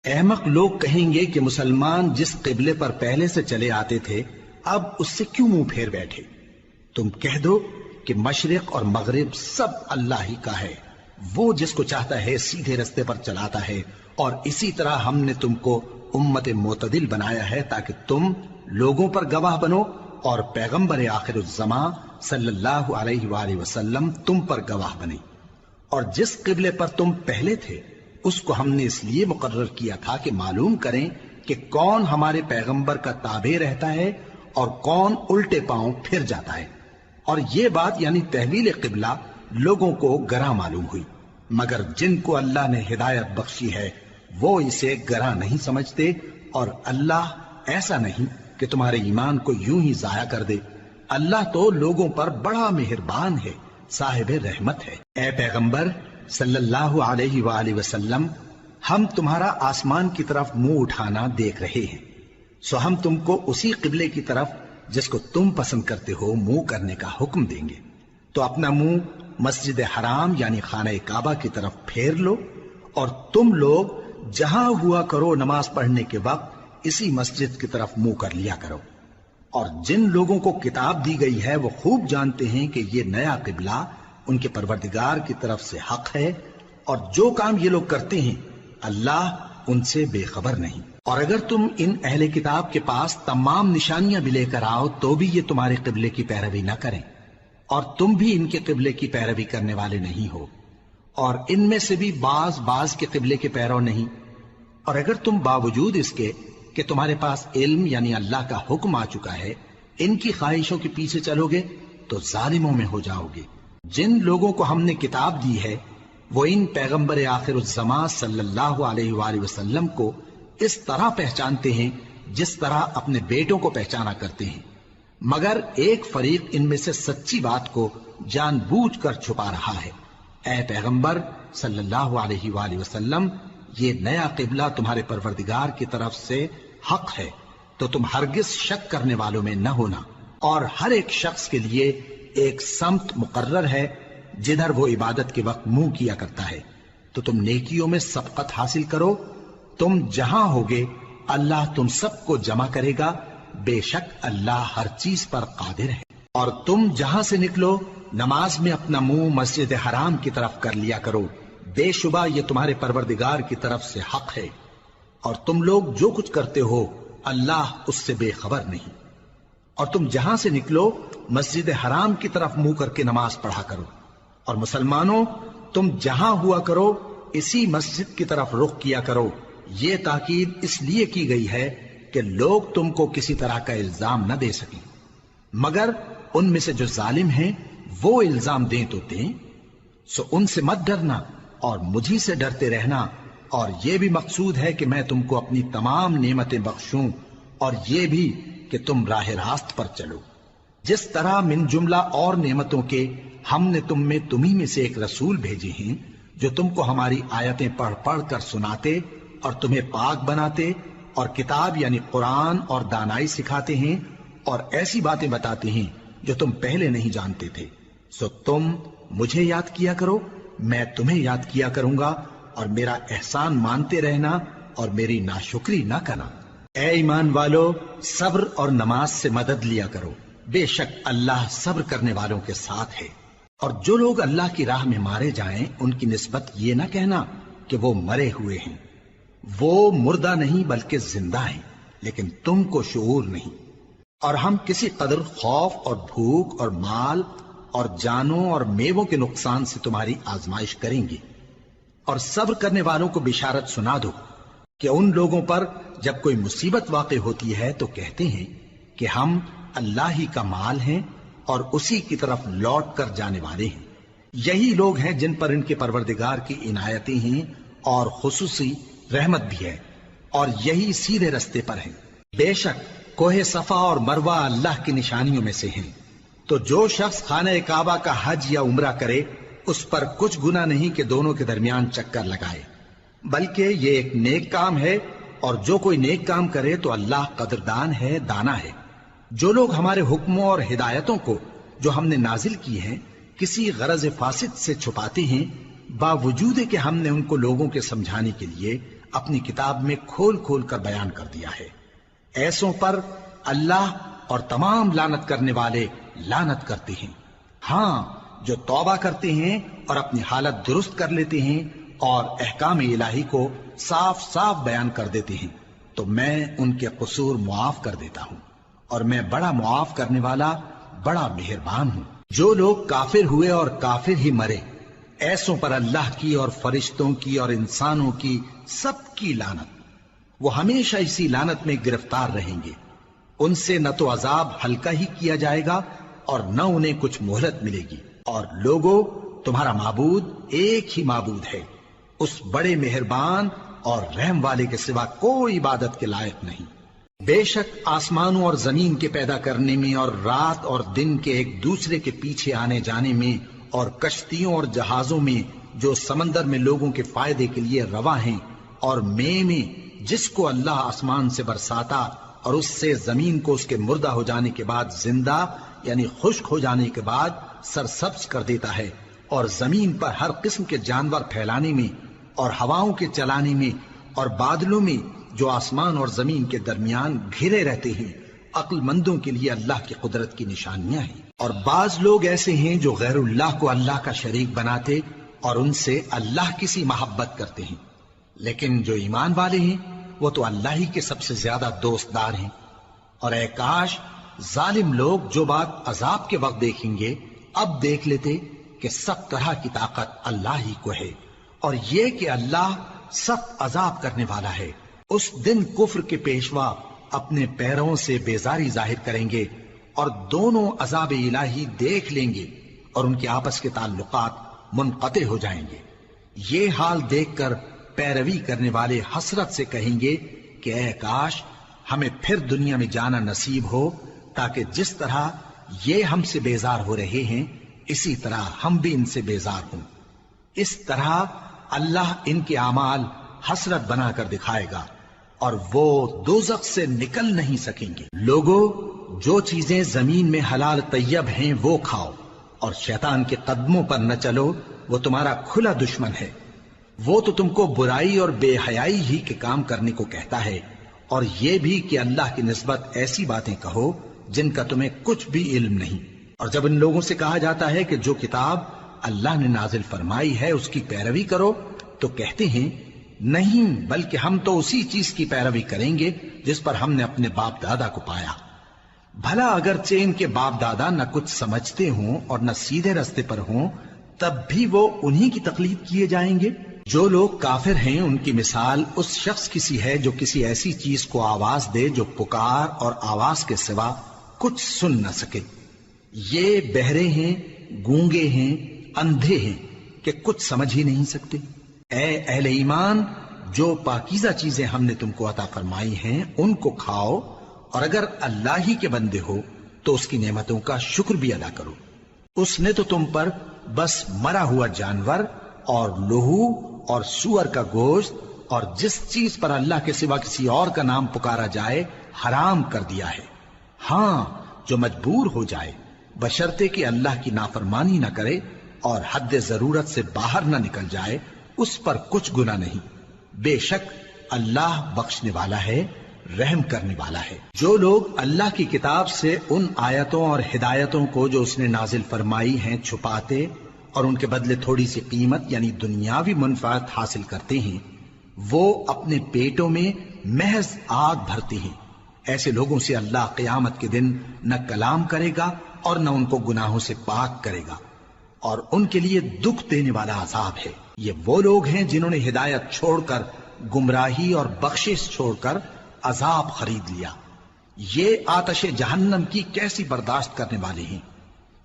احمق لوگ کہیں گے کہ مسلمان جس قبلے پر پہلے سے چلے آتے تھے اب اس سے کیوں منہ پھیر بیٹھے؟ تم کہہ دو کہ مشرق اور مغرب سب اللہ ہی کا ہے، وہ جس کو چاہتا ہے سیدھے رستے پر چلاتا ہے، اور اسی طرح ہم نے تم کو امت معتدل بنایا ہے تاکہ تم لوگوں پر گواہ بنو اور پیغمبر آخر الزمان صلی اللہ علیہ وآلہ وسلم تم پر گواہ بنے۔ اور جس قبلے پر تم پہلے تھے اس کو ہم نے اس لیے مقرر کیا تھا کہ معلوم کریں کہ کون ہمارے پیغمبر کا تابع رہتا ہے اور کون الٹے پاؤں پھر جاتا ہے۔ اور یہ بات یعنی تحویل قبلہ لوگوں کو گراں معلوم ہوئی، مگر جن کو اللہ نے ہدایت بخشی ہے وہ اسے گراں نہیں سمجھتے، اور اللہ ایسا نہیں کہ تمہارے ایمان کو یوں ہی ضائع کر دے۔ اللہ تو لوگوں پر بڑا مہربان ہے، صاحب رحمت ہے۔ اے پیغمبر صلی اللہ علیہ وآلہ وسلم، ہم تمہارا آسمان کی طرف منہ اٹھانا دیکھ رہے ہیں، سو ہم تم کو اسی قبلے کی طرف جس کو تم پسند کرتے ہو منہ کرنے کا حکم دیں گے، تو اپنا منہ مسجد حرام یعنی خانہ کعبہ کی طرف پھیر لو، اور تم لوگ جہاں ہوا کرو نماز پڑھنے کے وقت اسی مسجد کی طرف منہ کر لیا کرو۔ اور جن لوگوں کو کتاب دی گئی ہے وہ خوب جانتے ہیں کہ یہ نیا قبلہ ان کے پروردگار کی طرف سے حق ہے، اور جو کام یہ لوگ کرتے ہیں اللہ ان سے بے خبر نہیں۔ اور اگر تم ان اہل کتاب کے پاس تمام نشانیاں بھی لے کر آؤ تو بھی یہ تمہارے قبلے کی پیروی نہ کریں، اور تم بھی ان کے قبلے کی پیروی کرنے والے نہیں ہو، اور ان میں سے بھی بعض کے قبلے کے پیرو نہیں۔ اور اگر تم باوجود اس کے کہ تمہارے پاس علم یعنی اللہ کا حکم آ چکا ہے ان کی خواہشوں کے پیچھے چلو گے تو ظالموں میں ہو جاؤ گے۔ جن لوگوں کو ہم نے کتاب دی ہے وہ ان پیغمبر آخر الزمان صلی اللہ علیہ وآلہ وسلم کو اس طرح پہچانتے ہیں جس طرح اپنے بیٹوں کو پہچانا کرتے ہیں، مگر ایک فریق ان میں سے سچی بات کو جان بوجھ کر چھپا رہا ہے۔ اے پیغمبر صلی اللہ علیہ وآلہ وسلم، یہ نیا قبلہ تمہارے پروردگار کی طرف سے حق ہے، تو تم ہرگز شک کرنے والوں میں نہ ہونا، اور ہر ایک شخص کے لیے ایک سمت مقرر ہے جدھر وہ عبادت کے وقت منہ کیا کرتا ہے، تو تم نیکیوں میں سبقت حاصل کرو۔ تم جہاں ہوگے اللہ تم سب کو جمع کرے گا، بے شک اللہ ہر چیز پر قادر ہے۔ اور تم جہاں سے نکلو نماز میں اپنا منہ مسجد حرام کی طرف کر لیا کرو، بے شبہ یہ تمہارے پروردگار کی طرف سے حق ہے، اور تم لوگ جو کچھ کرتے ہو اللہ اس سے بے خبر نہیں۔ اور تم جہاں سے نکلو مسجد حرام کی طرف منہ کر کے نماز پڑھا کرو، اور مسلمانوں تم جہاں ہوا کرو اسی مسجد کی طرف رخ کیا کرو۔ یہ تاکید اس لیے کی گئی ہے کہ لوگ تم کو کسی طرح کا الزام نہ دے سکیں، مگر ان میں سے جو ظالم ہیں وہ الزام دیں تو دیں، سو ان سے مت ڈرنا اور مجھی سے ڈرتے رہنا، اور یہ بھی مقصود ہے کہ میں تم کو اپنی تمام نعمتیں بخشوں، اور یہ بھی کہ تم راہ راست پر چلو۔ جس طرح من جملہ اور نعمتوں کے ہم نے تمہیں میں سے ایک رسول بھیجے ہیں جو تم کو ہماری آیتیں پڑھ پڑھ کر سناتے اور تمہیں پاک بناتے، اور کتاب یعنی قرآن اور دانائی سکھاتے ہیں، اور ایسی باتیں بتاتے ہیں جو تم پہلے نہیں جانتے تھے، سو تم مجھے یاد کیا کرو، میں تمہیں یاد کیا کروں گا، اور میرا احسان مانتے رہنا اور میری ناشکری نہ کرنا۔ اے ایمان والو، صبر اور نماز سے مدد لیا کرو، بے شک اللہ صبر کرنے والوں کے ساتھ ہے۔ اور جو لوگ اللہ کی راہ میں مارے جائیں ان کی نسبت یہ نہ کہنا کہ وہ مرے ہوئے ہیں، وہ مردہ نہیں بلکہ زندہ ہیں، لیکن تم کو شعور نہیں۔ اور ہم کسی قدر خوف اور بھوک اور مال اور جانوں اور میووں کے نقصان سے تمہاری آزمائش کریں گے، اور صبر کرنے والوں کو بشارت سنا دو کہ ان لوگوں پر جب کوئی مصیبت واقع ہوتی ہے تو کہتے ہیں کہ ہم اللہ ہی کا مال ہیں اور اسی کی طرف لوٹ کر جانے والے ہیں۔ یہی لوگ ہیں جن پر ان کے پروردگار کی عنایتیں ہیں اور خصوصی رحمت بھی ہے، اور یہی سیدھے رستے پر ہیں۔ بے شک کوہ صفا اور مروہ اللہ کی نشانیوں میں سے ہیں، تو جو شخص خانہ کعبہ کا حج یا عمرہ کرے اس پر کچھ گناہ نہیں کہ دونوں کے درمیان چکر لگائے، بلکہ یہ ایک نیک کام ہے، اور جو کوئی نیک کام کرے تو اللہ قدردان ہے، دانا ہے۔ جو لوگ ہمارے حکموں اور ہدایتوں کو جو ہم نے نازل کی ہیں کسی غرض فاسد سے چھپاتے ہیں، باوجود کہ ہم نے ان کو لوگوں کے سمجھانے کے لیے اپنی کتاب میں کھول کھول کر بیان کر دیا ہے۔ ایسوں پر اللہ اور تمام لعنت کرنے والے لعنت کرتے ہیں۔ ہاں، جو توبہ کرتے ہیں اور اپنی حالت درست کر لیتے ہیں اور احکام الہی کو صاف صاف بیان کر دیتے ہیں تو میں ان کے قصور معاف کر دیتا ہوں، اور میں بڑا معاف کرنے والا، بڑا مہربان ہوں۔ جو لوگ کافر ہوئے اور کافر ہی مرے، ایسوں پر اللہ کی اور فرشتوں کی اور انسانوں کی سب کی لعنت، وہ ہمیشہ اسی لعنت میں گرفتار رہیں گے۔ ان سے نہ تو عذاب ہلکا ہی کیا جائے گا اور نہ انہیں کچھ مہلت ملے گی۔ اور لوگوں، تمہارا معبود ایک ہی معبود ہے، اس بڑے مہربان اور رحم والے کے سوا کوئی عبادت کے لائق نہیں۔ بے شک آسمانوں اور زمین کے پیدا کرنے میں اور رات اور دن کے ایک دوسرے کے پیچھے آنے جانے میں اور کشتیوں اور جہازوں میں جو سمندر میں لوگوں کے فائدے کے لیے رواں ہیں، اور میں جس کو اللہ آسمان سے برساتا اور اس سے زمین کو اس کے مردہ ہو جانے کے بعد زندہ یعنی خشک ہو جانے کے بعد سرسبز کر دیتا ہے، اور زمین پر ہر قسم کے جانور پھیلانے میں اور ہواؤں کے چلانے میں اور بادلوں میں جو آسمان اور زمین کے درمیان گھرے رہتے ہیں، عقل مندوں کے لیے اللہ کی قدرت کی نشانیاں ہیں۔ اور بعض لوگ ایسے ہیں جو غیر اللہ کو اللہ کا شریک بناتے اور ان سے اللہ کی سی محبت کرتے ہیں، لیکن جو ایمان والے ہیں وہ تو اللہ ہی کے سب سے زیادہ دوست دار ہیں۔ اور اے کاش ظالم لوگ جو بات عذاب کے وقت دیکھیں گے اب دیکھ لیتے کہ سب طرح کی طاقت اللہ ہی کو ہے، اور یہ کہ اللہ سخت عذاب کرنے والا ہے۔ اس دن کفر کے پیشوا اپنے پیروں سے بیزاری ظاہر کریں گے اور دونوں عذاب الہی دیکھ لیں گے اور ان کے آپس کے تعلقات منقطع ہو جائیں گے۔ یہ حال دیکھ کر پیروی کرنے والے حسرت سے کہیں گے کہ اے کاش ہمیں پھر دنیا میں جانا نصیب ہو، تاکہ جس طرح یہ ہم سے بیزار ہو رہے ہیں اسی طرح ہم بھی ان سے بیزار ہوں۔ اس طرح اللہ ان کے اعمال حسرت بنا کر دکھائے گا اور وہ دوزخ سے نکل نہیں سکیں گے۔ لوگوں، جو چیزیں زمین میں حلال طیب ہیں وہ کھاؤ، اور شیطان کے قدموں پر نہ چلو، وہ تمہارا کھلا دشمن ہے۔ وہ تو تم کو برائی اور بے حیائی ہی کے کام کرنے کو کہتا ہے، اور یہ بھی کہ اللہ کی نسبت ایسی باتیں کہو جن کا تمہیں کچھ بھی علم نہیں۔ اور جب ان لوگوں سے کہا جاتا ہے کہ جو کتاب اللہ نے نازل فرمائی ہے اس کی پیروی کرو، تو کہتے ہیں نہیں، بلکہ ہم تو اسی چیز کی پیروی کریں گے جس پر ہم نے اپنے باپ دادا کو پایا۔ بھلا اگرچہ ان کے باپ دادا نہ کچھ سمجھتے ہوں اور نہ سیدھے رستے پر ہوں، تب بھی وہ انہی کی تقلید کیے جائیں گے۔ جو لوگ کافر ہیں ان کی مثال اس شخص کی سی ہے جو کسی ایسی چیز کو آواز دے جو پکار اور آواز کے سوا کچھ سن نہ سکے۔ یہ بہرے ہیں، گونگے ہیں، اندھے ہیں کہ کچھ سمجھ ہی نہیں سکتے۔ اے اہل ایمان، جو پاکیزہ چیزیں ہم نے تم کو عطا فرمائی ہیں ان کو کھاؤ، اور اگر اللہ ہی کے بندے ہو تو اس کی نعمتوں کا شکر بھی ادا کرو۔ اس نے تو تم پر بس مرا ہوا جانور اور لہو اور سور کا گوشت اور جس چیز پر اللہ کے سوا کسی اور کا نام پکارا جائے حرام کر دیا ہے۔ ہاں، جو مجبور ہو جائے بشرطے کہ اللہ کی نافرمانی نہ کرے اور حد ضرورت سے باہر نہ نکل جائے، اس پر کچھ گناہ نہیں۔ بے شک اللہ بخشنے والا ہے، رحم کرنے والا ہے۔ جو لوگ اللہ کی کتاب سے ان آیتوں اور ہدایتوں کو جو اس نے نازل فرمائی ہیں چھپاتے اور ان کے بدلے تھوڑی سی قیمت یعنی دنیاوی منفعت حاصل کرتے ہیں، وہ اپنے پیٹوں میں محض آگ بھرتے ہیں۔ ایسے لوگوں سے اللہ قیامت کے دن نہ کلام کرے گا اور نہ ان کو گناہوں سے پاک کرے گا، اور ان کے لیے دکھ دینے والا عذاب ہے۔ یہ وہ لوگ ہیں جنہوں نے ہدایت چھوڑ کر گمراہی اور بخشش چھوڑ کر عذاب خرید لیا۔ یہ آتش جہنم کی کیسی برداشت کرنے والے ہیں۔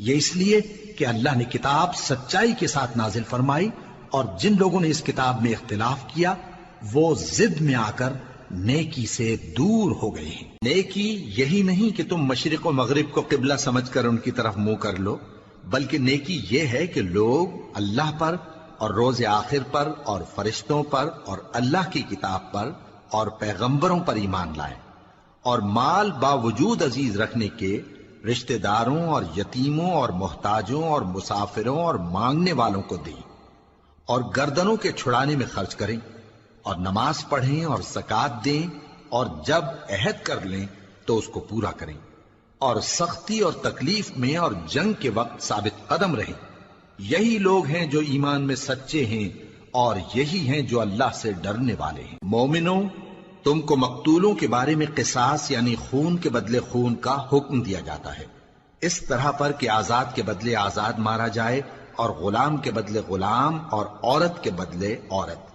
یہ اس لیے کہ اللہ نے کتاب سچائی کے ساتھ نازل فرمائی، اور جن لوگوں نے اس کتاب میں اختلاف کیا وہ ضد میں آ کر نیکی سے دور ہو گئے ہیں۔ نیکی یہی نہیں کہ تم مشرق و مغرب کو قبلہ سمجھ کر ان کی طرف منہ کر لو، بلکہ نیکی یہ ہے کہ لوگ اللہ پر اور روز آخر پر اور فرشتوں پر اور اللہ کی کتاب پر اور پیغمبروں پر ایمان لائیں، اور مال باوجود عزیز رکھنے کے رشتہ داروں اور یتیموں اور محتاجوں اور مسافروں اور مانگنے والوں کو دیں، اور گردنوں کے چھڑانے میں خرچ کریں، اور نماز پڑھیں اور زکات دیں، اور جب عہد کر لیں تو اس کو پورا کریں، اور سختی اور تکلیف میں اور جنگ کے وقت ثابت قدم رہیں۔ یہی لوگ ہیں جو ایمان میں سچے ہیں، اور یہی ہیں جو اللہ سے ڈرنے والے ہیں۔ مومنوں، تم کو مقتولوں کے بارے میں قصاص یعنی خون کے بدلے خون کا حکم دیا جاتا ہے، اس طرح پر کہ آزاد کے بدلے آزاد مارا جائے، اور غلام کے بدلے غلام، اور عورت کے بدلے عورت۔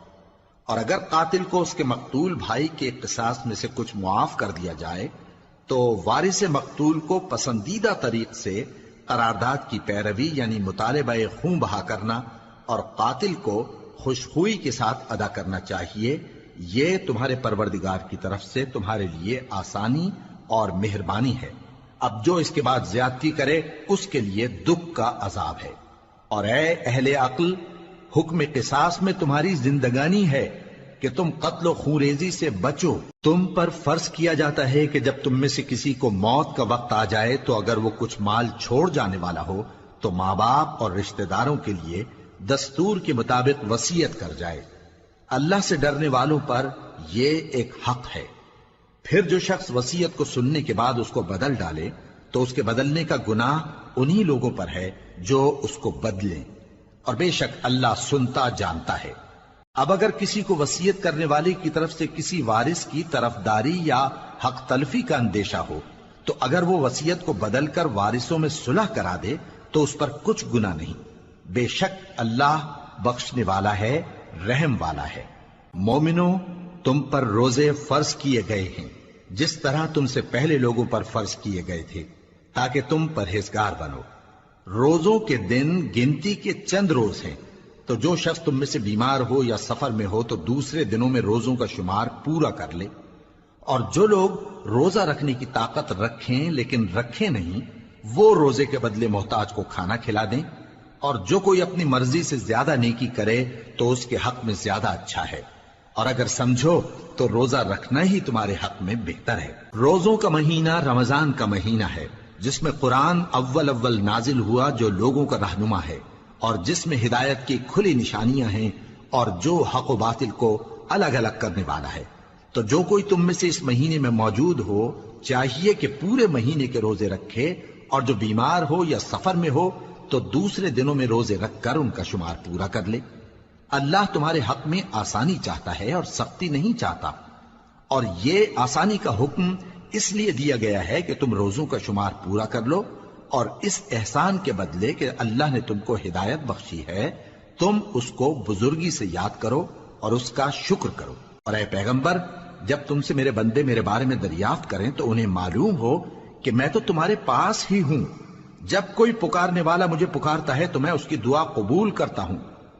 اور اگر قاتل کو اس کے مقتول بھائی کے قصاص میں سے کچھ معاف کر دیا جائے تو وارث مقتول کو پسندیدہ طریق سے قرارداد کی پیروی یعنی مطالبہ خون بہا کرنا اور قاتل کو خوشخوئی کے ساتھ ادا کرنا چاہیے۔ یہ تمہارے پروردگار کی طرف سے تمہارے لیے آسانی اور مہربانی ہے۔ اب جو اس کے بعد زیادتی کرے اس کے لیے دکھ کا عذاب ہے۔ اور اے اہل عقل، حکم قصاص میں تمہاری زندگانی ہے کہ تم قتل و خونریزی سے بچو۔ تم پر فرض کیا جاتا ہے کہ جب تم میں سے کسی کو موت کا وقت آ جائے تو اگر وہ کچھ مال چھوڑ جانے والا ہو تو ماں باپ اور رشتہ داروں کے لیے دستور کے مطابق وصیت کر جائے۔ اللہ سے ڈرنے والوں پر یہ ایک حق ہے۔ پھر جو شخص وصیت کو سننے کے بعد اس کو بدل ڈالے تو اس کے بدلنے کا گناہ انہی لوگوں پر ہے جو اس کو بدلیں، اور بے شک اللہ سنتا جانتا ہے۔ اب اگر کسی کو وصیت کرنے والے کی طرف سے کسی وارث کی طرفداری یا حق تلفی کا اندیشہ ہو تو اگر وہ وصیت کو بدل کر وارثوں میں صلح کرا دے تو اس پر کچھ گناہ نہیں، بے شک اللہ بخشنے والا ہے، رحم والا ہے۔ مومنوں، تم پر روزے فرض کیے گئے ہیں جس طرح تم سے پہلے لوگوں پر فرض کیے گئے تھے تاکہ تم پرہیزگار بنو۔ روزوں کے دن گنتی کے چند روز ہیں، تو جو شخص تم میں سے بیمار ہو یا سفر میں ہو تو دوسرے دنوں میں روزوں کا شمار پورا کر لے۔ اور جو لوگ روزہ رکھنے کی طاقت رکھیں لیکن رکھیں نہیں، وہ روزے کے بدلے محتاج کو کھانا کھلا دیں۔ اور جو کوئی اپنی مرضی سے زیادہ نیکی کرے تو اس کے حق میں زیادہ اچھا ہے، اور اگر سمجھو تو روزہ رکھنا ہی تمہارے حق میں بہتر ہے۔ روزوں کا مہینہ رمضان کا مہینہ ہے جس میں قرآن اول نازل ہوا، جو لوگوں کا رہنما ہے اور جس میں ہدایت کی کھلی نشانیاں ہیں، اور جو حق و باطل کو الگ الگ کرنے والا ہے۔ تو جو کوئی تم میں سے اس مہینے میں موجود ہو چاہیے کہ پورے مہینے کے روزے رکھے، اور جو بیمار ہو یا سفر میں ہو تو دوسرے دنوں میں روزے رکھ کر ان کا شمار پورا کر لے۔ اللہ تمہارے حق میں آسانی چاہتا ہے اور سختی نہیں چاہتا، اور یہ آسانی کا حکم اس لیے دیا گیا ہے کہ تم روزوں کا شمار پورا کر لو، اور اس احسان کے بدلے کہ اللہ نے تم کو ہدایت بخشی ہے تم اس کو بزرگی سے یاد کرو اور اس کا شکر کرو۔ اور اے پیغمبر، جب تم سے میرے بندے میرے بارے میں دریافت کریں تو انہیں معلوم ہو کہ میں تو تمہارے پاس ہی ہوں۔ جب کوئی پکارنے والا مجھے پکارتا ہے تو میں اس کی دعا قبول کرتا ہوں،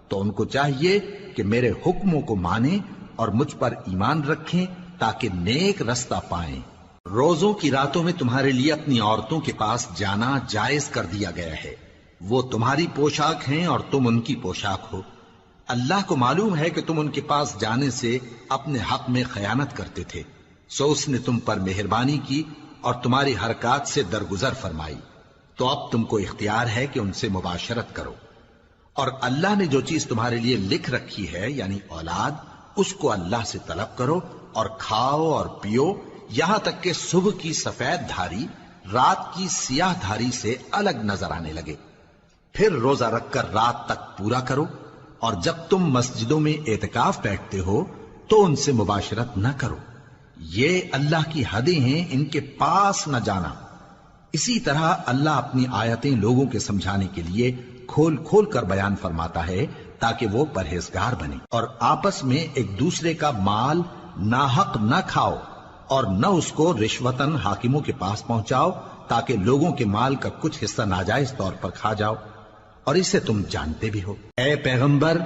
تو ان کو چاہیے کہ میرے حکموں کو مانیں اور مجھ پر ایمان رکھیں تاکہ نیک رستہ پائیں۔ روزوں کی راتوں میں تمہارے لیے اپنی عورتوں کے پاس جانا جائز کر دیا گیا ہے، وہ تمہاری پوشاک ہیں اور تم ان کی پوشاک ہو۔ اللہ کو معلوم ہے کہ تم ان کے پاس جانے سے اپنے حق میں خیانت کرتے تھے، سو اس نے تم پر مہربانی کی اور تمہاری حرکات سے درگزر فرمائی، تو اب تم کو اختیار ہے کہ ان سے مباشرت کرو۔ اور اللہ نے جو چیز تمہارے لیے لکھ رکھی ہے یعنی اولاد، اس کو اللہ سے طلب کرو اور کھاؤ اور پیو یہاں تک کہ صبح کی سفید دھاری رات کی سیاہ دھاری سے الگ نظر آنے لگے، پھر روزہ رکھ کر رات تک پورا کرو۔ اور جب تم مسجدوں میں اعتکاف بیٹھتے ہو تو ان سے مباشرت نہ کرو، یہ اللہ کی حدیں ہیں، ان کے پاس نہ جانا۔ اسی طرح اللہ اپنی آیتیں لوگوں کے سمجھانے کے لیے کھول کھول کر بیان فرماتا ہے تاکہ وہ پرہیزگار بنے۔ اور آپس میں ایک دوسرے کا مال ناحق نہ کھاؤ اور نہ اس کو رشوتاً حاکموں کے پاس پہنچاؤ تاکہ لوگوں کے مال کا کچھ حصہ ناجائز طور پر کھا جاؤ، اور اسے تم جانتے بھی ہو۔ اے پیغمبر،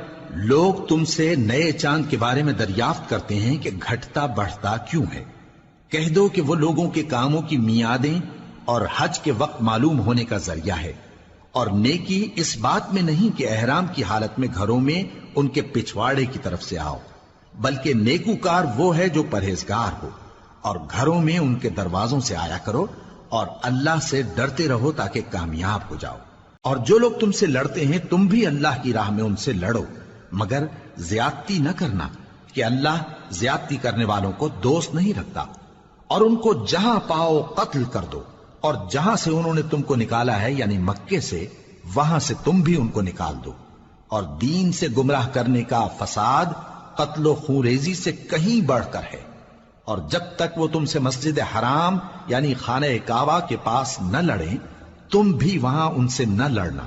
لوگ تم سے نئے چاند کے بارے میں دریافت کرتے ہیں کہ گھٹتا بڑھتا کیوں ہے۔ کہہ دو کہ وہ لوگوں کے کاموں کی میعادیں اور حج کے وقت معلوم ہونے کا ذریعہ ہے، اور نیکی اس بات میں نہیں کہ احرام کی حالت میں گھروں میں ان کے پچھواڑے کی طرف سے آؤ، بلکہ نیکوکار وہ ہے جو پرہیزگار ہو، اور گھروں میں ان کے دروازوں سے آیا کرو اور اللہ سے ڈرتے رہو تاکہ کامیاب ہو جاؤ۔ اور جو لوگ تم سے لڑتے ہیں تم بھی اللہ کی راہ میں ان سے لڑو، مگر زیادتی نہ کرنا، کہ اللہ زیادتی کرنے والوں کو دوست نہیں رکھتا، اور ان کو جہاں پاؤ قتل کر دو، اور جہاں سے انہوں نے تم کو نکالا ہے یعنی مکے سے، وہاں سے تم بھی ان کو نکال دو۔ اور دین سے گمراہ کرنے کا فساد قتل و خونریزی سے کہیں بڑھ کر ہے، اور جب تک وہ تم سے مسجد حرام یعنی خانہ کعبہ کے پاس نہ لڑیں تم بھی وہاں ان سے نہ لڑنا۔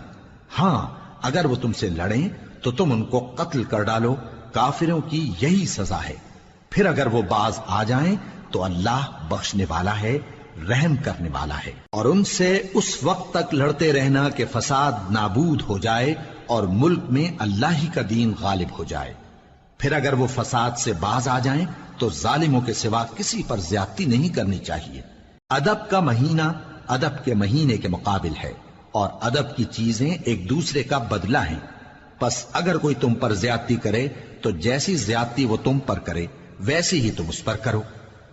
ہاں اگر وہ تم سے لڑیں تو تم ان کو قتل کر ڈالو، کافروں کی یہی سزا ہے۔ پھر اگر وہ باز آ جائیں تو اللہ بخشنے والا ہے، رحم کرنے والا ہے۔ اور ان سے اس وقت تک لڑتے رہنا کہ فساد نابود ہو جائے اور ملک میں اللہ ہی کا دین غالب ہو جائے۔ پھر اگر وہ فساد سے باز آ جائیں تو ظالموں کے سوا کسی پر زیادتی نہیں کرنی چاہیے۔ ادب کا مہینہ ادب کے مہینے کے مقابل ہے، اور ادب کی چیزیں ایک دوسرے کا بدلہ ہیں۔ پس اگر کوئی تم پر زیادتی کرے تو جیسی زیادتی وہ تم پر کرے ویسی ہی تم اس پر کرو،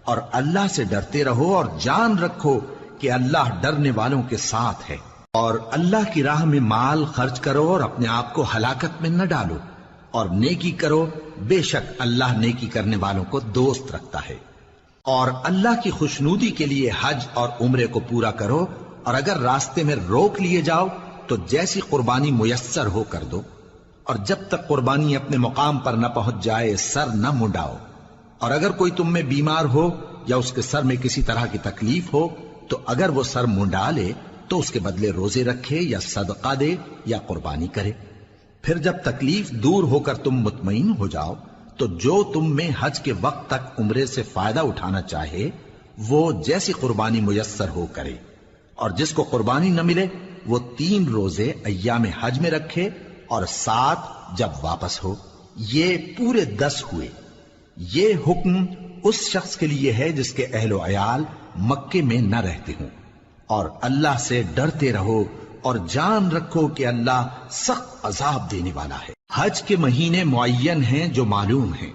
اور اللہ سے ڈرتے رہو اور جان رکھو کہ اللہ ڈرنے والوں کے ساتھ ہے۔ اور اللہ کی راہ میں مال خرچ کرو اور اپنے آپ کو ہلاکت میں نہ ڈالو، اور نیکی کرو، بے شک اللہ نیکی کرنے والوں کو دوست رکھتا ہے۔ اور اللہ کی خوشنودی کے لیے حج اور عمرے کو پورا کرو، اور اگر راستے میں روک لیے جاؤ تو جیسی قربانی میسر ہو کر دو، اور جب تک قربانی اپنے مقام پر نہ پہنچ جائے سر نہ منڈاؤ۔ اور اگر کوئی تم میں بیمار ہو یا اس کے سر میں کسی طرح کی تکلیف ہو تو اگر وہ سر منڈا لے تو اس کے بدلے روزے رکھے یا صدقہ دے یا قربانی کرے۔ پھر جب تکلیف دور ہو کر تم مطمئن ہو جاؤ تو جو تم میں حج کے وقت تک عمرے سے فائدہ اٹھانا چاہے وہ جیسی قربانی میسر ہو کرے، اور جس کو قربانی نہ ملے وہ 3 روزے ایام حج میں رکھے اور 7 جب واپس ہو، یہ پورے 10 ہوئے۔ یہ حکم اس شخص کے لیے ہے جس کے اہل و عیال مکے میں نہ رہتے ہوں۔ اور اللہ سے ڈرتے رہو اور جان رکھو کہ اللہ سخت عذاب دینے والا ہے۔ حج کے مہینے معین ہیں جو معلوم ہیں،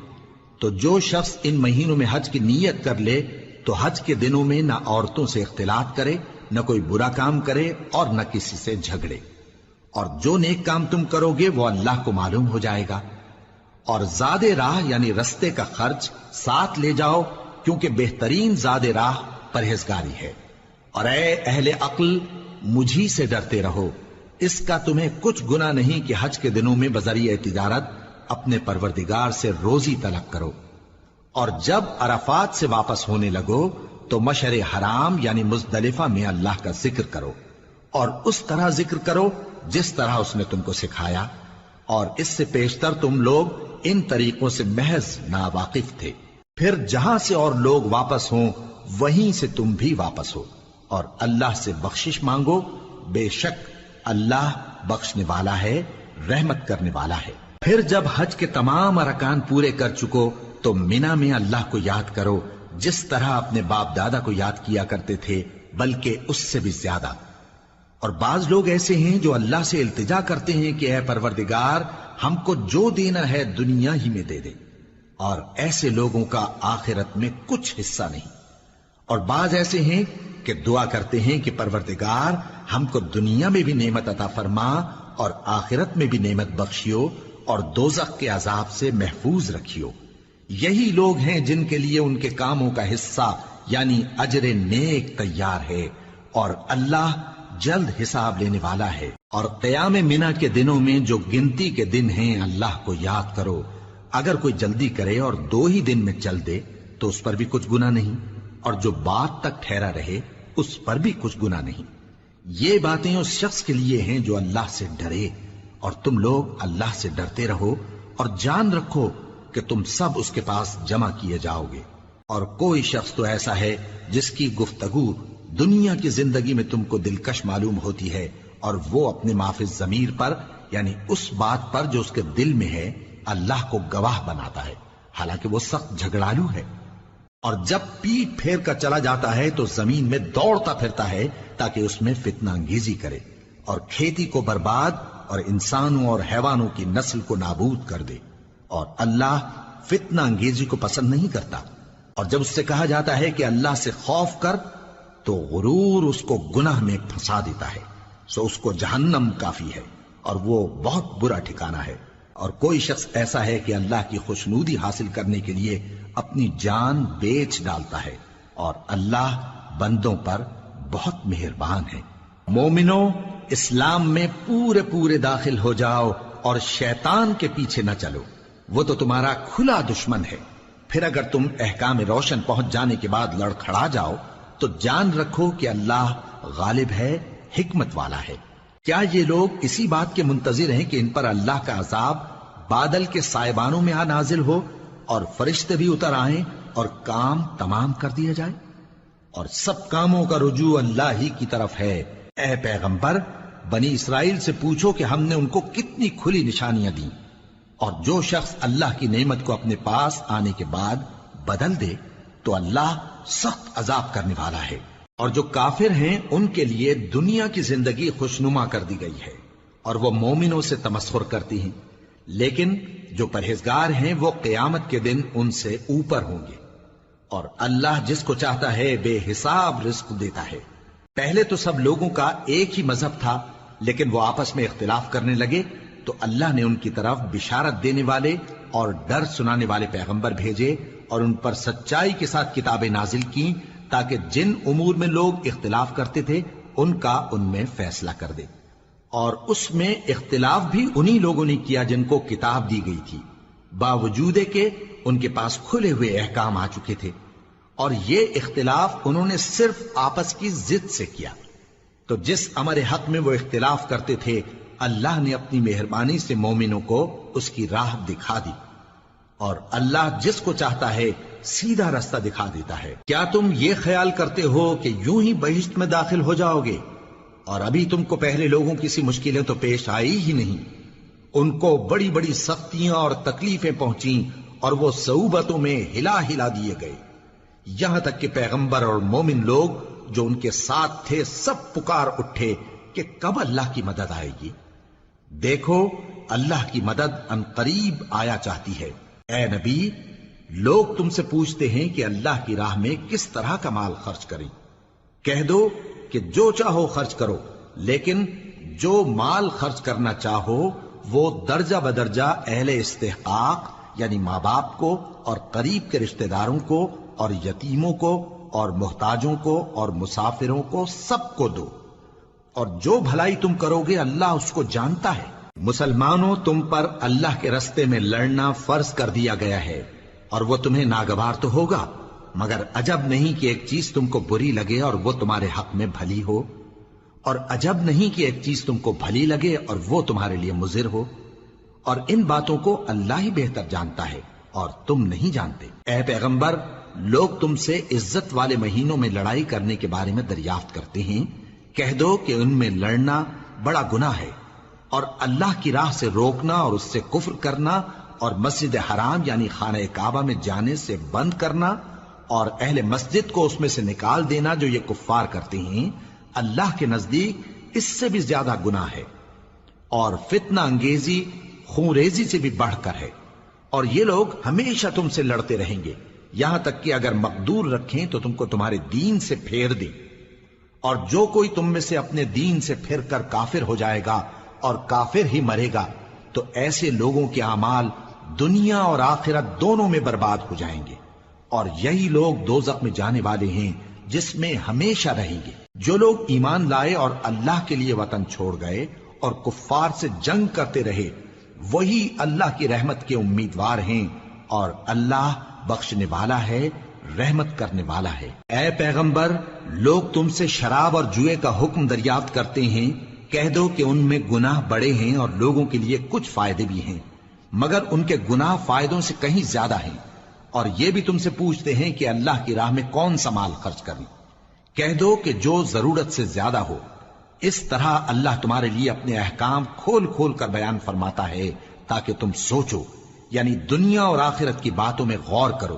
تو جو شخص ان مہینوں میں حج کی نیت کر لے تو حج کے دنوں میں نہ عورتوں سے اختلاط کرے، نہ کوئی برا کام کرے اور نہ کسی سے جھگڑے۔ اور جو نیک کام تم کرو گے وہ اللہ کو معلوم ہو جائے گا۔ اور زاد راہ یعنی رستے کا خرچ ساتھ لے جاؤ، کیونکہ بہترین زاد راہ پرہیزگاری ہے۔ اور اے اہل عقل مجھی سے ڈرتے رہو، اس کا تمہیں کچھ گناہ نہیں کہ حج کے دنوں میں بذریعہ تجارت اپنے پروردگار سے روزی طلب کرو۔ اور جب عرفات سے واپس ہونے لگو تو مشعر حرام یعنی مزدلفہ میں اللہ کا ذکر کرو، اور اس طرح ذکر کرو جس طرح اس نے تم کو سکھایا، اور اس سے پیشتر تم لوگ ان طریقوں سے محض ناواقف تھے۔ پھر جہاں سے اور لوگ واپس ہوں وہیں سے تم بھی واپس ہو، اور اللہ سے بخشش مانگو، بے شک اللہ بخشنے والا ہے، رحمت کرنے والا ہے۔ پھر جب حج کے تمام ارکان پورے کر چکو تو مینا میں اللہ کو یاد کرو جس طرح اپنے باپ دادا کو یاد کیا کرتے تھے، بلکہ اس سے بھی زیادہ۔ اور بعض لوگ ایسے ہیں جو اللہ سے التجا کرتے ہیں کہ اے پروردگار ہم کو جو دینا ہے دنیا ہی میں دے دے، اور ایسے لوگوں کا آخرت میں کچھ حصہ نہیں۔ اور بعض ایسے ہیں کہ دعا کرتے ہیں کہ پروردگار ہم کو دنیا میں بھی نعمت عطا فرما اور آخرت میں بھی نعمت بخشیو اور دوزخ کے عذاب سے محفوظ رکھیو۔ یہی لوگ ہیں جن کے لیے ان کے کاموں کا حصہ یعنی اجر نیک تیار ہے، اور اللہ جلد حساب لینے والا ہے۔ اور قیام منا کے دنوں میں جو گنتی کے دن ہیں اللہ کو یاد کرو، اگر کوئی جلدی کرے اور 2 ہی دن میں چل دے تو اس پر بھی کچھ گناہ نہیں، اور جو بات تک ٹھہرا رہے اس پر بھی کچھ گناہ نہیں۔ یہ باتیں اس شخص کے لیے ہیں جو اللہ سے ڈرے، اور تم لوگ اللہ سے ڈرتے رہو اور جان رکھو کہ تم سب اس کے پاس جمع کیے جاؤ گے۔ اور کوئی شخص تو ایسا ہے جس کی گفتگو دنیا کی زندگی میں تم کو دلکش معلوم ہوتی ہے، اور وہ اپنے معافی ضمیر پر یعنی اس بات پر جو اس کے دل میں ہے اللہ کو گواہ بناتا ہے، حالانکہ وہ سخت جھگڑالو ہے۔ اور جب پیٹ پھیر کر چلا جاتا ہے تو زمین میں دوڑتا پھرتا ہے تاکہ اس میں فتنہ انگیزی کرے اور کھیتی کو برباد اور انسانوں اور حیوانوں کی نسل کو نابود کر دے، اور اللہ فتنہ انگیزی کو پسند نہیں کرتا۔ اور جب اس سے کہا جاتا ہے کہ اللہ سے خوف کر تو غرور اس کو گناہ میں پھنسا دیتا ہے، سو اس کو جہنم کافی ہے اور وہ بہت برا ٹھکانہ ہے۔ اور کوئی شخص ایسا ہے کہ اللہ کی خوشنودی حاصل کرنے کے لیے اپنی جان بیچ ڈالتا ہے، اور اللہ بندوں پر بہت مہربان ہے۔ مومنو، اسلام میں پورے پورے داخل ہو جاؤ اور شیطان کے پیچھے نہ چلو، وہ تو تمہارا کھلا دشمن ہے۔ پھر اگر تم احکام روشن پہنچ جانے کے بعد لڑکھڑا جاؤ تو جان رکھو کہ اللہ غالب ہے، حکمت والا ہے۔ کیا یہ لوگ اسی بات کے منتظر ہیں کہ ان پر اللہ کا عذاب بادل کے سائبانوں میں نازل ہو اور فرشتے بھی اتر آئیں اور کام تمام کر دیا جائے؟ اور سب کاموں کا رجوع اللہ ہی کی طرف ہے۔ اے پیغمبر، بنی اسرائیل سے پوچھو کہ ہم نے ان کو کتنی کھلی نشانیاں دیں، اور جو شخص اللہ کی نعمت کو اپنے پاس آنے کے بعد بدل دے تو اللہ سخت عذاب کرنے والا ہے۔ اور جو کافر ہیں ان کے لیے دنیا کی زندگی خوشنما کر دی گئی ہے، اور وہ مومنوں سے تمسخر کرتی ہیں، لیکن جو پرہیزگار ہیں وہ قیامت کے دن ان سے اوپر ہوں گے۔ اور اللہ جس کو چاہتا ہے بے حساب رزق دیتا ہے۔ پہلے تو سب لوگوں کا ایک ہی مذہب تھا، لیکن وہ آپس میں اختلاف کرنے لگے تو اللہ نے ان کی طرف بشارت دینے والے اور ڈر سنانے والے پیغمبر بھیجے، اور ان پر سچائی کے ساتھ کتابیں نازل کی، تاکہ جن امور میں لوگ اختلاف کرتے تھے ان کا ان میں فیصلہ کر دے۔ اور اس میں اختلاف بھی انہی لوگوں نے کیا جن کو کتاب دی گئی تھی، باوجود کہ ان کے پاس کھلے ہوئے احکام آ چکے تھے، اور یہ اختلاف انہوں نے صرف آپس کی ضد سے کیا۔ تو جس امر حق میں وہ اختلاف کرتے تھے اللہ نے اپنی مہربانی سے مومنوں کو اس کی راہ دکھا دی، اور اللہ جس کو چاہتا ہے سیدھا رستہ دکھا دیتا ہے۔ کیا تم یہ خیال کرتے ہو کہ یوں ہی بہشت میں داخل ہو جاؤ گے، اور ابھی تم کو پہلے لوگوں کی سی مشکلیں تو پیش آئی ہی نہیں؟ ان کو بڑی بڑی سختیاں اور تکلیفیں پہنچیں، اور وہ صعوبتوں میں ہلا ہلا دیے گئے، یہاں تک کہ پیغمبر اور مومن لوگ جو ان کے ساتھ تھے سب پکار اٹھے کہ کب اللہ کی مدد آئے گی۔ دیکھو اللہ کی مدد ان قریب آیا چاہتی ہے۔ اے نبی، لوگ تم سے پوچھتے ہیں کہ اللہ کی راہ میں کس طرح کا مال خرچ کریں۔ کہہ دو کہ جو چاہو خرچ کرو، لیکن جو مال خرچ کرنا چاہو وہ درجہ بدرجہ اہل استحقاق یعنی ماں باپ کو اور قریب کے رشتہ داروں کو اور یتیموں کو اور محتاجوں کو اور مسافروں کو سب کو دو، اور جو بھلائی تم کرو گے اللہ اس کو جانتا ہے۔ مسلمانوں، تم پر اللہ کے رستے میں لڑنا فرض کر دیا گیا ہے، اور وہ تمہیں ناگوار تو ہوگا، مگر عجب نہیں کہ ایک چیز تم کو بری لگے اور وہ تمہارے حق میں بھلی ہو، اور عجب نہیں کہ ایک چیز تم کو بھلی لگے اور وہ تمہارے لیے مضر ہو، اور ان باتوں کو اللہ ہی بہتر جانتا ہے اور تم نہیں جانتے۔ اے پیغمبر، لوگ تم سے عزت والے مہینوں میں لڑائی کرنے کے بارے میں دریافت کرتے ہیں، کہہ دو کہ ان میں لڑنا بڑا گناہ ہے، اور اللہ کی راہ سے روکنا اور اس سے کفر کرنا اور مسجد حرام یعنی خانہ کعبہ میں جانے سے بند کرنا اور اہل مسجد کو اس میں سے نکال دینا جو یہ کفار کرتے ہیں، اللہ کے نزدیک اس سے بھی زیادہ گناہ ہے، اور فتنہ انگیزی خونریزی سے بھی بڑھ کر ہے۔ اور یہ لوگ ہمیشہ تم سے لڑتے رہیں گے، یہاں تک کہ اگر مقدور رکھیں تو تم کو تمہارے دین سے پھیر دیں، اور جو کوئی تم میں سے اپنے دین سے پھر کر کافر ہو جائے گا اور کافر ہی مرے گا تو ایسے لوگوں کے اعمال دنیا اور آخرت دونوں میں برباد ہو جائیں گے، اور یہی لوگ دوزخ میں جانے والے ہیں جس میں ہمیشہ رہیں گے۔ جو لوگ ایمان لائے اور اللہ کے لیے وطن چھوڑ گئے اور کفار سے جنگ کرتے رہے وہی اللہ کی رحمت کے امیدوار ہیں، اور اللہ بخشنے والا ہے، رحمت کرنے والا ہے۔ اے پیغمبر، لوگ تم سے شراب اور جوئے کا حکم دریافت کرتے ہیں، کہہ دو کہ ان میں گناہ بڑے ہیں اور لوگوں کے لیے کچھ فائدے بھی ہیں، مگر ان کے گناہ فائدوں سے کہیں زیادہ ہیں۔ اور یہ بھی تم سے پوچھتے ہیں کہ اللہ کی راہ میں کون سا مال خرچ کریں، کہہ دو کہ جو ضرورت سے زیادہ ہو۔ اس طرح اللہ تمہارے لیے اپنے احکام کھول کھول کر بیان فرماتا ہے تاکہ تم سوچو، یعنی دنیا اور آخرت کی باتوں میں غور کرو۔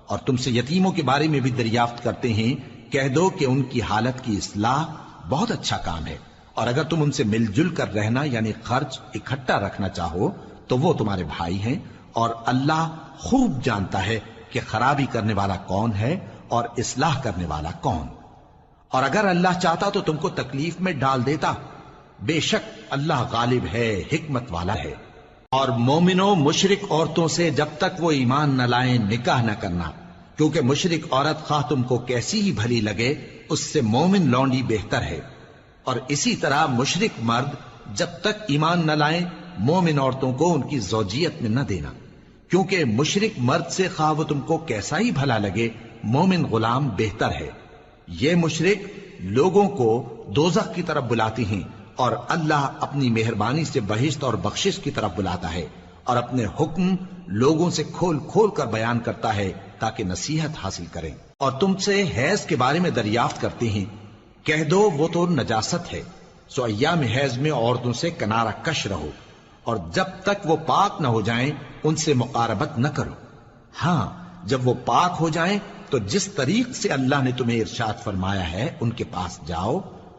اور تم سے یتیموں کے بارے میں بھی دریافت کرتے ہیں، کہہ دو کہ ان کی حالت کی اصلاح بہت اچھا کام ہے، اور اگر تم ان سے مل جل کر رہنا یعنی خرچ اکٹھا رکھنا چاہو تو وہ تمہارے بھائی ہیں، اور اللہ خوب جانتا ہے کہ خرابی کرنے والا کون ہے اور اصلاح کرنے والا کون۔ اور اگر اللہ چاہتا تو تم کو تکلیف میں ڈال دیتا، بے شک اللہ غالب ہے، حکمت والا ہے۔ اور مومنوں مشرک عورتوں سے جب تک وہ ایمان نہ لائیں نکاح نہ کرنا، کیونکہ مشرک عورت خواہ تم کو کیسی ہی بھلی لگے اس سے مومن لونڈی بہتر ہے۔ اور اسی طرح مشرک مرد جب تک ایمان نہ لائیں مومن عورتوں کو ان کی زوجیت میں نہ دینا، کیونکہ مشرک مرد سے خواہ وہ تم کو کیسا ہی بھلا لگے مومن غلام بہتر ہے۔ یہ مشرک لوگوں کو دوزخ کی طرف بلاتی ہیں، اور اللہ اپنی مہربانی سے بہشت اور بخشش کی طرف بلاتا ہے، اور اپنے حکم لوگوں سے کھول کھول کر بیان کرتا ہے تاکہ نصیحت حاصل کریں۔ اور تم سے حیض کے بارے میں دریافت کرتے ہیں، کہہ دو وہ تو نجاست ہے، سو ایام حیض میں عورتوں سے کنارہ کش رہو، اور جب تک وہ پاک نہ ہو جائیں ان سے مقاربت نہ کرو۔ ہاں جب وہ پاک ہو جائیں تو جس طریق سے اللہ نے تمہیں ارشاد فرمایا ہے ان کے پاس جاؤ،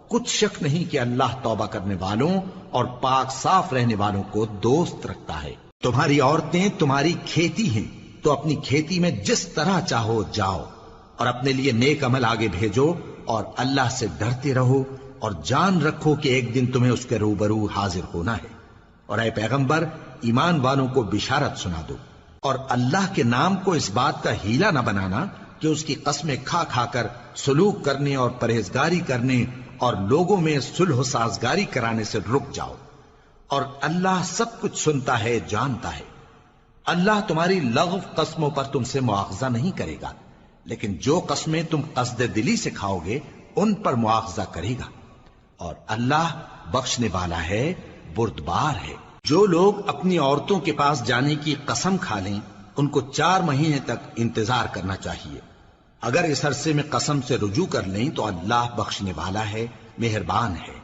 کچھ شک نہیں کہ اللہ توبہ کرنے والوں اور پاک صاف رہنے والوں کو دوست رکھتا ہے۔ تمہاری عورتیں تمہاری کھیتی ہیں، تو اپنی کھیتی میں جس طرح چاہو جاؤ، اور اپنے لیے نیک عمل آگے بھیجو، اور اللہ سے ڈرتے رہو، اور جان رکھو کہ ایک دن تمہیں اس کے روبرو حاضر ہونا ہے۔ اور اے پیغمبر ایمان والوں کو بشارت سنا دو، اور اللہ کے نام کو اس بات کا ہیلا نہ بنانا کہ اس کی قسمیں کھا کھا کر سلوک کرنے اور پرہیزگاری کرنے اور لوگوں میں صلح و سازگاری کرانے سے رک جاؤ، اور اللہ سب کچھ سنتا ہے جانتا ہے۔ اللہ تمہاری لغو قسموں پر تم سے مواخذہ نہیں کرے گا، لیکن جو قسمیں تم قصد دلی سے کھاؤ گے ان پر مواخذہ کرے گا، اور اللہ بخشنے والا ہے بردبار ہے۔ جو لوگ اپنی عورتوں کے پاس جانے کی قسم کھا لیں ان کو 4 مہینے تک انتظار کرنا چاہیے۔ اگر اس عرصے میں قسم سے رجوع کر لیں تو اللہ بخشنے والا ہے، مہربان ہے۔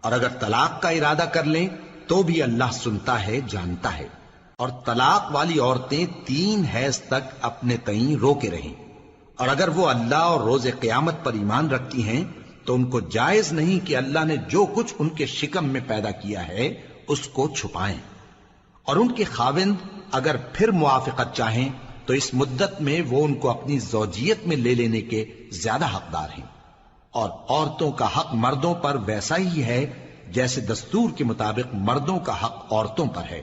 اور اگر طلاق کا ارادہ کر لیں تو بھی اللہ سنتا ہے جانتا ہے۔ اور طلاق والی عورتیں 3 حیض تک اپنے تئیں روکے رہیں، اور اگر وہ اللہ اور روز قیامت پر ایمان رکھتی ہیں تو ان کو جائز نہیں کہ اللہ نے جو کچھ ان کے شکم میں پیدا کیا ہے اس کو چھپائیں۔ اور ان کے خاوند اگر پھر موافقت چاہیں تو اس مدت میں وہ ان کو اپنی زوجیت میں لے لینے کے زیادہ حقدار ہیں۔ اور عورتوں کا حق مردوں پر ویسا ہی ہے جیسے دستور کے مطابق مردوں کا حق عورتوں پر ہے،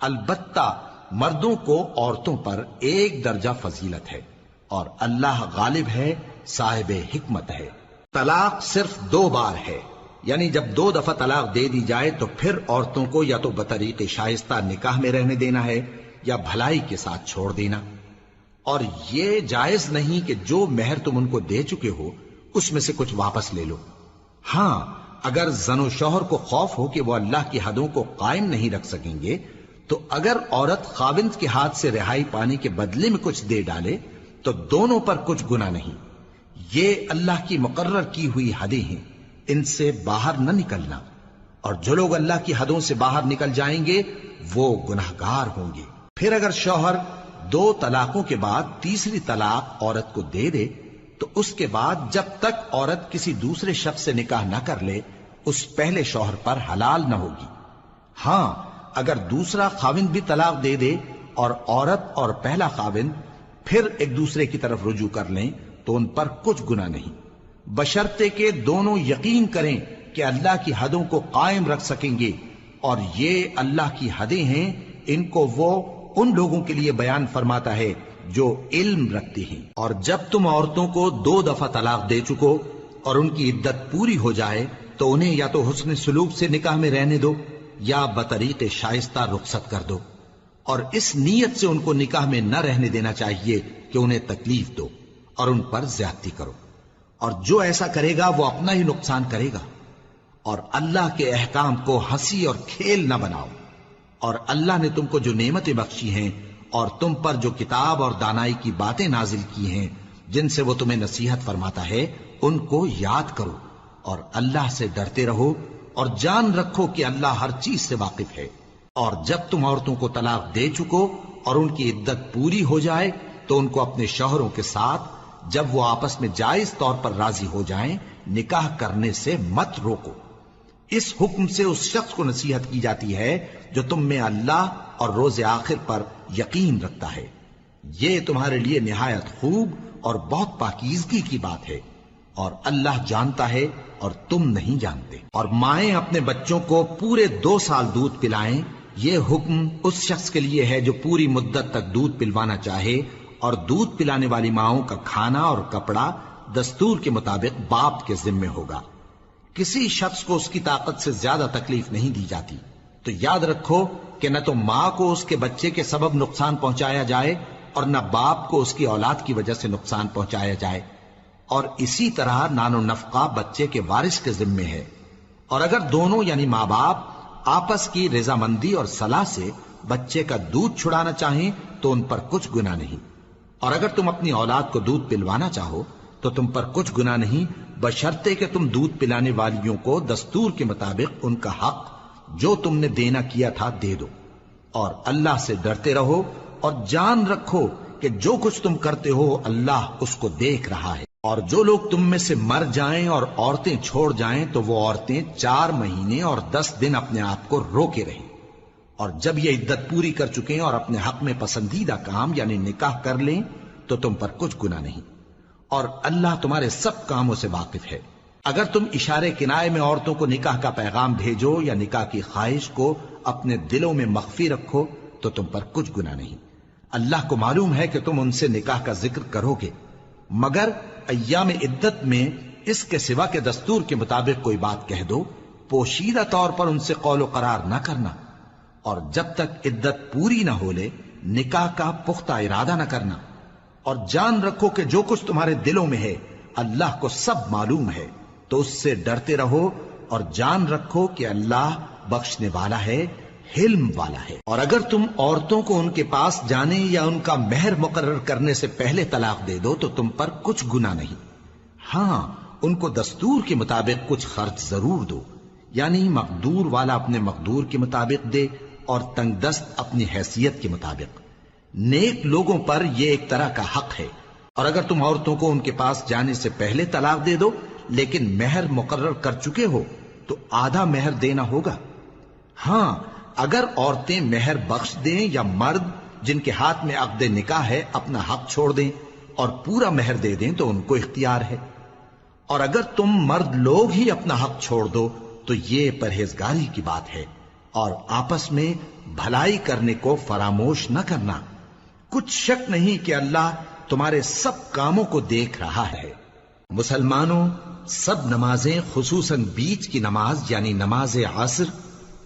البتہ مردوں کو عورتوں پر 1 درجہ فضیلت ہے، اور اللہ غالب ہے، صاحب حکمت ہے۔ طلاق صرف 2 بار ہے، یعنی جب 2 دفعہ طلاق دے دی جائے تو پھر عورتوں کو یا تو بطریق شائستہ نکاح میں رہنے دینا ہے یا بھلائی کے ساتھ چھوڑ دینا۔ اور یہ جائز نہیں کہ جو مہر تم ان کو دے چکے ہو اس میں سے کچھ واپس لے لو۔ ہاں اگر زن و شوہر کو خوف ہو کہ وہ اللہ کی حدوں کو قائم نہیں رکھ سکیں گے تو اگر عورت خاوند کے ہاتھ سے رہائی پانے کے بدلے میں کچھ دے ڈالے تو دونوں پر کچھ گناہ نہیں۔ یہ اللہ کی مقرر کی ہوئی حدیں ہیں، ان سے باہر نہ نکلنا، اور جو لوگ اللہ کی حدوں سے باہر نکل جائیں گے وہ گناہگار ہوں گے۔ پھر اگر شوہر 2 طلاقوں کے بعد تیسری طلاق عورت کو دے دے تو اس کے بعد جب تک عورت کسی دوسرے شخص سے نکاح نہ کر لے اس پہلے شوہر پر حلال نہ ہوگی۔ ہاں اگر دوسرا خاوند بھی طلاق دے دے اور عورت اور پہلا خاوند پھر ایک دوسرے کی طرف رجوع کر لیں تو ان پر کچھ گناہ نہیں، بشرطے کہ دونوں یقین کریں کہ اللہ کی حدوں کو قائم رکھ سکیں گے، اور یہ اللہ کی حدیں ہیں، ان کو وہ ان لوگوں کے لیے بیان فرماتا ہے جو علم رکھتے ہیں۔ اور جب تم عورتوں کو 2 دفعہ طلاق دے چکو اور ان کی عدت پوری ہو جائے تو انہیں یا تو حسن سلوک سے نکاح میں رہنے دو یا بطریق شائستہ رخصت کر دو، اور اس نیت سے ان کو نکاح میں نہ رہنے دینا چاہیے کہ انہیں تکلیف دو اور ان پر زیادتی کرو، اور جو ایسا کرے گا وہ اپنا ہی نقصان کرے گا۔ اور اللہ کے احکام کو ہنسی اور کھیل نہ بناؤ، اور اللہ نے تم کو جو نعمتیں بخشی ہیں اور تم پر جو کتاب اور دانائی کی باتیں نازل کی ہیں جن سے وہ تمہیں نصیحت فرماتا ہے ان کو یاد کرو، اور اللہ سے ڈرتے رہو، اور جان رکھو کہ اللہ ہر چیز سے واقف ہے۔ اور جب تم عورتوں کو طلاق دے چکو اور ان کی عدت پوری ہو جائے تو ان کو اپنے شوہروں کے ساتھ جب وہ آپس میں جائز طور پر راضی ہو جائیں نکاح کرنے سے مت روکو۔ اس حکم سے اس شخص کو نصیحت کی جاتی ہے جو تم میں اللہ اور روز آخر پر یقین رکھتا ہے، یہ تمہارے لیے نہایت خوب اور بہت پاکیزگی کی بات ہے، اور اللہ جانتا ہے اور تم نہیں جانتے۔ اور مائیں اپنے بچوں کو پورے 2 سال دودھ پلائیں یہ حکم اس شخص کے لیے ہے جو پوری مدت تک دودھ پلوانا چاہے، اور دودھ پلانے والی ماؤں کا کھانا اور کپڑا دستور کے مطابق باپ کے ذمے ہوگا۔ کسی شخص کو اس کی طاقت سے زیادہ تکلیف نہیں دی جاتی، تو یاد رکھو کہ نہ تو ماں کو اس کے بچے کے سبب نقصان پہنچایا جائے اور نہ باپ کو اس کی اولاد کی وجہ سے نقصان پہنچایا جائے، اور اسی طرح نان و نفقہ بچے کے وارث کے ذمے ہے۔ اور اگر دونوں یعنی ماں باپ آپس کی رضامندی اور صلاح سے بچے کا دودھ چھڑانا چاہیں تو ان پر کچھ گناہ نہیں، اور اگر تم اپنی اولاد کو دودھ پلوانا چاہو تو تم پر کچھ گناہ نہیں، بشرطے کہ تم دودھ پلانے والیوں کو دستور کے مطابق ان کا حق جو تم نے دینا کیا تھا دے دو، اور اللہ سے ڈرتے رہو اور جان رکھو کہ جو کچھ تم کرتے ہو اللہ اس کو دیکھ رہا ہے۔ اور جو لوگ تم میں سے مر جائیں اور عورتیں چھوڑ جائیں تو وہ عورتیں 4 مہینے اور 10 دن اپنے آپ کو روکے رہیں، اور جب یہ عدت پوری کر چکیں اور اپنے حق میں پسندیدہ کام یعنی نکاح کر لیں تو تم پر کچھ گناہ نہیں، اور اللہ تمہارے سب کاموں سے واقف ہے۔ اگر تم اشارے کنائے میں عورتوں کو نکاح کا پیغام بھیجو یا نکاح کی خواہش کو اپنے دلوں میں مخفی رکھو تو تم پر کچھ گناہ نہیں۔ اللہ کو معلوم ہے کہ تم ان سے نکاح کا ذکر کرو گے، مگر ایام عدت میں اس کے سوا کے دستور کے مطابق کوئی بات کہہ دو، پوشیدہ طور پر ان سے قول و قرار نہ کرنا، اور جب تک عدت پوری نہ ہو لے نکاح کا پختہ ارادہ نہ کرنا، اور جان رکھو کہ جو کچھ تمہارے دلوں میں ہے اللہ کو سب معلوم ہے، تو اس سے ڈرتے رہو اور جان رکھو کہ اللہ بخشنے والا ہے، حلم والا ہے۔ اور اگر تم عورتوں کو ان کے پاس جانے یا ان کا مہر مقرر کرنے سے پہلے طلاق دے دو تو تم پر کچھ گناہ نہیں، ہاں ان کو دستور کے مطابق کچھ خرچ ضرور دو، یعنی مقدور والا اپنے مقدور کے مطابق دے اور تنگ دست اپنی حیثیت کے مطابق۔ نیک لوگوں پر یہ ایک طرح کا حق ہے۔ اور اگر تم عورتوں کو ان کے پاس جانے سے پہلے طلاق دے دو لیکن مہر مقرر کر چکے ہو تو آدھا مہر دینا ہوگا۔ ہاں اگر عورتیں مہر بخش دیں یا مرد جن کے ہاتھ میں عقد نکاح ہے اپنا حق چھوڑ دیں اور پورا مہر دے دیں تو ان کو اختیار ہے، اور اگر تم مرد لوگ ہی اپنا حق چھوڑ دو تو یہ پرہیزگاری کی بات ہے، اور آپس میں بھلائی کرنے کو فراموش نہ کرنا۔ کچھ شک نہیں کہ اللہ تمہارے سب کاموں کو دیکھ رہا ہے۔ مسلمانوں، سب نمازیں خصوصاً بیچ کی نماز یعنی نماز عصر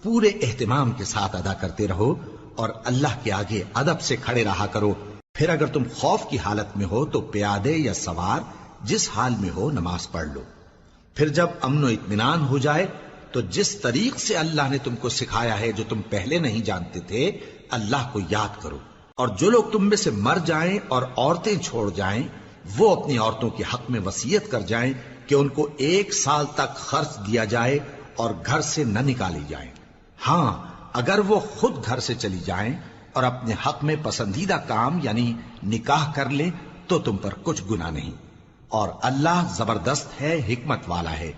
پورے اہتمام کے ساتھ ادا کرتے رہو اور اللہ کے آگے ادب سے کھڑے رہا کرو۔ پھر اگر تم خوف کی حالت میں ہو تو پیادے یا سوار جس حال میں ہو نماز پڑھ لو۔ پھر جب امن و اطمینان ہو جائے تو جس طریق سے اللہ نے تم کو سکھایا ہے جو تم پہلے نہیں جانتے تھے اللہ کو یاد کرو۔ اور جو لوگ تم میں سے مر جائیں اور عورتیں چھوڑ جائیں وہ اپنی عورتوں کے حق میں وصیت کر جائیں کہ ان کو 1 سال تک خرچ دیا جائے اور گھر سے نہ نکالی جائیں۔ ہاں اگر وہ خود گھر سے چلی جائیں اور اپنے حق میں پسندیدہ کام یعنی نکاح کر لیں تو تم پر کچھ گناہ نہیں، اور اللہ زبردست ہے، حکمت والا ہے۔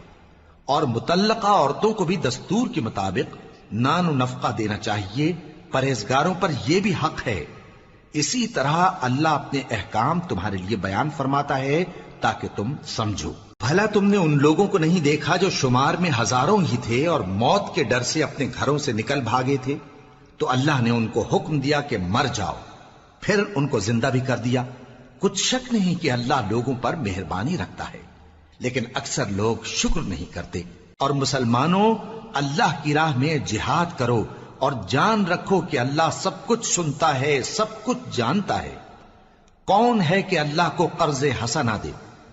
اور مطلقہ عورتوں کو بھی دستور کے مطابق نان و نفقہ دینا چاہیے، پرہیزگاروں پر یہ بھی حق ہے۔ اسی طرح اللہ اپنے احکام تمہارے لیے بیان فرماتا ہے تاکہ تم سمجھو۔ بھلا تم نے ان لوگوں کو نہیں دیکھا جو شمار میں ہزاروں ہی تھے اور موت کے ڈر سے اپنے گھروں سے نکل بھاگے تھے؟ تو اللہ نے ان کو حکم دیا کہ مر جاؤ، پھر ان کو زندہ بھی کر دیا۔ کچھ شک نہیں کہ اللہ لوگوں پر مہربانی رکھتا ہے، لیکن اکثر لوگ شکر نہیں کرتے۔ اور مسلمانوں، اللہ کی راہ میں جہاد کرو اور جان رکھو کہ اللہ سب کچھ سنتا ہے، سب کچھ جانتا ہے۔ کون ہے کہ اللہ کو قرض حسنہ دے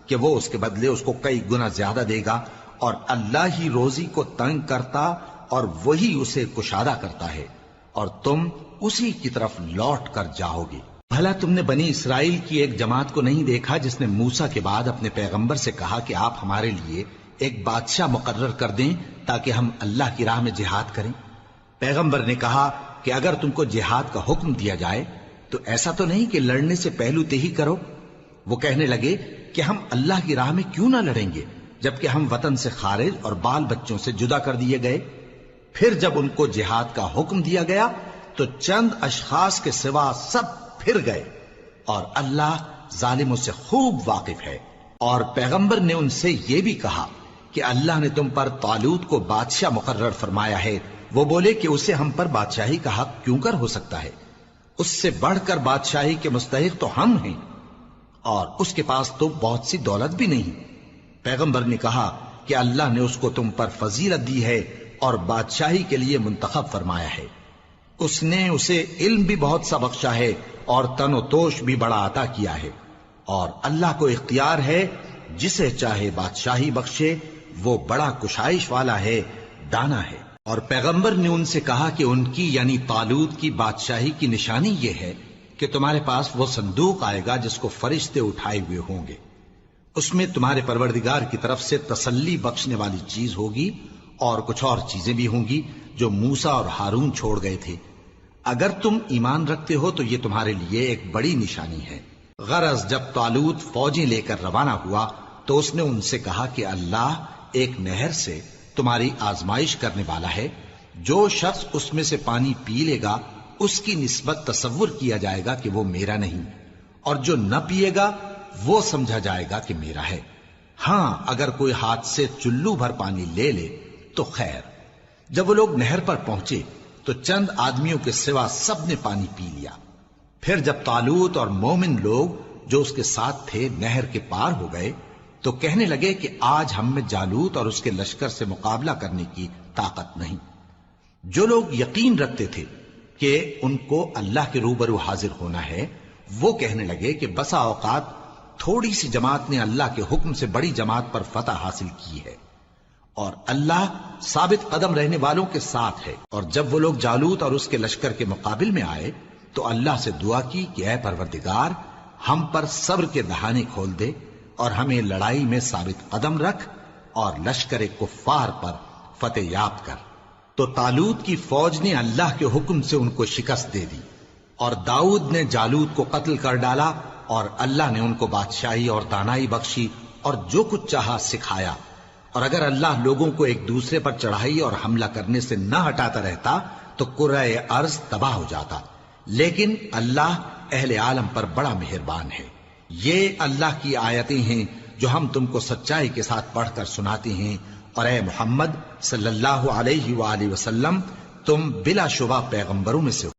کہ وہ اس کے بدلے اس کو کئی گنا زیادہ دے گا، اور اللہ ہی روزی کو تنگ کرتا اور وہی اسے کشادہ کرتا ہے، اور تم اسی کی طرف لوٹ کر جاؤ گے۔ بھلا تم نے بنی اسرائیل کی ایک جماعت کو نہیں دیکھا جس نے موسیٰ کے بعد اپنے پیغمبر سے کہا کہ آپ ہمارے لیے ایک بادشاہ مقرر کر دیں تاکہ ہم اللہ کی راہ میں جہاد کریں؟ پیغمبر نے کہا کہ اگر تم کو جہاد کا حکم دیا جائے تو ایسا تو نہیں کہ لڑنے سے پہلو تہی کرو۔ وہ کہنے لگے کہ ہم اللہ کی راہ میں کیوں نہ لڑیں گے جبکہ ہم وطن سے خارج اور بال بچوں سے جدا کر دیے گئے۔ پھر جب ان کو جہاد کا حکم دیا گیا تو چند اشخاص کے سوا سب پھر گئے، اور اللہ ظالموں سے خوب واقف ہے۔ اور پیغمبر نے ان سے یہ بھی کہا کہ اللہ نے تم پر طالوت کو بادشاہ مقرر فرمایا ہے وہ بولے کہ اسے ہم پر بادشاہی کا حق کیوں کر ہو سکتا ہے؟ اس سے بڑھ کر بادشاہی کے مستحق تو ہم ہیں، اور اس کے پاس تو بہت سی دولت بھی نہیں۔ پیغمبر نے کہا کہ اللہ نے اس کو تم پر فضیلت دی ہے اور بادشاہی کے لیے منتخب فرمایا ہے۔ اس نے اسے علم بھی بہت سا بخشا ہے اور تن و توش بھی بڑا عطا کیا ہے، اور اللہ کو اختیار ہے جسے چاہے بادشاہی بخشے، وہ بڑا کشائش والا ہے، دانا ہے۔ اور پیغمبر نے ان سے کہا کہ ان کی یعنی طالوت کی بادشاہی کی نشانی یہ ہے کہ تمہارے پاس وہ صندوق آئے گا جس کو فرشتے اٹھائے ہوئے ہوں گے، اس میں تمہارے پروردگار کی طرف سے تسلی بخشنے والی چیز ہوگی اور کچھ اور چیزیں بھی ہوں گی جو موسیٰ اور ہارون چھوڑ گئے تھے۔ اگر تم ایمان رکھتے ہو تو یہ تمہارے لیے ایک بڑی نشانی ہے۔ غرض جب طالوت فوجیں لے کر روانہ ہوا تو اس نے ان سے کہا کہ اللہ ایک نہر سے تمہاری آزمائش کرنے والا ہے، جو شخص اس میں سے پانی پی لے گا اس کی نسبت تصور کیا جائے گا کہ وہ میرا نہیں، اور جو نہ پیے گا وہ سمجھا جائے گا کہ میرا ہے۔ ہاں اگر کوئی ہاتھ سے چلو بھر پانی لے لے تو خیر۔ جب وہ لوگ نہر پر پہنچے تو چند آدمیوں کے سوا سب نے پانی پی لیا۔ پھر جب طالوت اور مومن لوگ جو اس کے ساتھ تھے نہر کے پار ہو گئے تو کہنے لگے کہ آج ہم میں جالوت اور اس کے لشکر سے مقابلہ کرنے کی طاقت نہیں۔ جو لوگ یقین رکھتے تھے کہ ان کو اللہ کے روبرو حاضر ہونا ہے، وہ کہنے لگے کہ بسا اوقات تھوڑی سی جماعت نے اللہ کے حکم سے بڑی جماعت پر فتح حاصل کی ہے، اور اللہ ثابت قدم رہنے والوں کے ساتھ ہے۔ اور جب وہ لوگ جالوت اور اس کے لشکر کے مقابل میں آئے تو اللہ سے دعا کی کہ اے پروردگار، ہم پر صبر کے دہانے کھول دے اور ہمیں لڑائی میں ثابت قدم رکھ اور لشکر کفار پر فتح یاب کر۔ تو طالوت کی فوج نے اللہ کے حکم سے ان کو شکست دے دی، اور داؤد نے جالوت کو قتل کر ڈالا، اور اللہ نے ان کو بادشاہی اور دانائی بخشی اور جو کچھ چاہا سکھایا۔ اور اگر اللہ لوگوں کو ایک دوسرے پر چڑھائی اور حملہ کرنے سے نہ ہٹاتا رہتا تو کرۂ ارض تباہ ہو جاتا، لیکن اللہ اہل عالم پر بڑا مہربان ہے۔ یہ اللہ کی آیتیں ہیں جو ہم تم کو سچائی کے ساتھ پڑھ کر سناتے ہیں، اور اے محمد صلی اللہ علیہ وآلہ وسلم تم بلا شبہ پیغمبروں میں سے